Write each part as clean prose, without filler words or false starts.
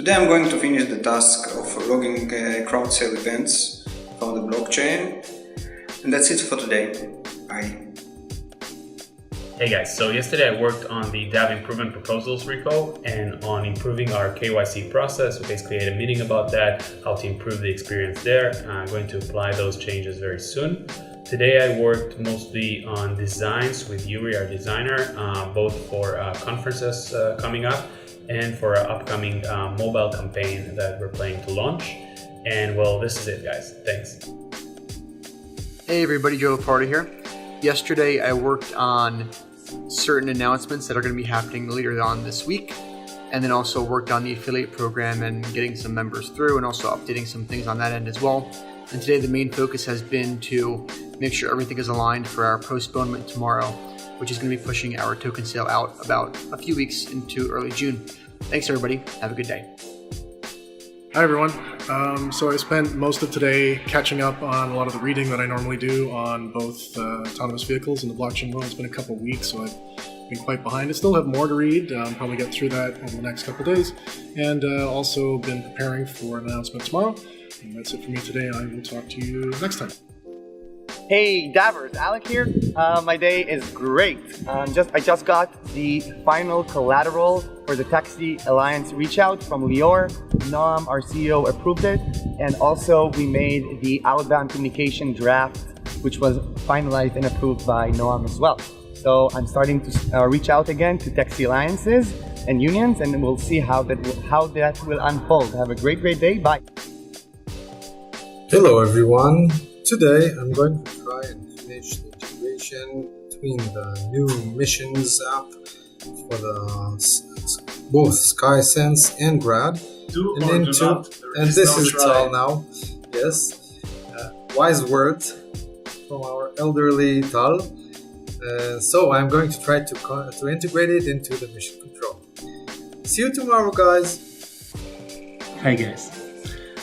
Today I'm going to finish the task of logging crowd sale events from the blockchain. And that's it for today. Bye. Hey guys, so yesterday I worked on the DAV improvement proposals repo and on improving our KYC process. We basically had a meeting about that, how to improve the experience there. I'm going to apply those changes very soon. Today I worked mostly on designs with Yuri, our designer, both for conferences coming up and for our upcoming mobile campaign that we're planning to launch. And well, this is it guys, thanks. Hey everybody, Joe Party here. Yesterday I worked on certain announcements that are going to be happening later on this week, and then also worked on the affiliate program and getting some members through and also updating some things on that end as well. And today the main focus has been to make sure everything is aligned for our postponement tomorrow, which is going to be pushing our token sale out about a few weeks into early June. Thanks everybody, have a good day. Hi everyone. So I spent most of today catching up on a lot of the reading that I normally do on both autonomous vehicles and the blockchain world. It's been a couple of weeks, so I've been quite behind. I still have more to read, probably get through that over the next couple of days, and also been preparing for an announcement tomorrow. And that's it for me today. I will talk to you next time. Hey Davers, Alec here. My day is great. I just got the final collateral for the Taxi Alliance reach out from Lior. Noam, our CEO, approved it, and also we made the outbound communication draft, which was finalized and approved by Noam as well. So I'm starting to reach out again to taxi alliances and unions, and we'll see how that will unfold. Have a great day. Bye. Hello everyone. Today I'm going to try and finish the integration between the new missions app for both SkySense and Grad. And this is all now. Yes, wise words from our elderly Tal. So I'm going to try to integrate it into the mission control. See you tomorrow, guys. Hi guys.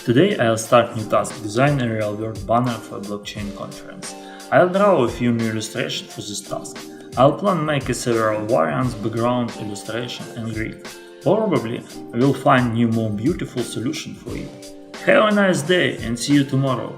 Today I'll start new task, design a real world banner for a blockchain conference. I'll draw a few new illustrations for this task. I'll plan make several variants, background, illustration and grid. Probably I will find new more beautiful solution for you. Have a nice day and see you tomorrow.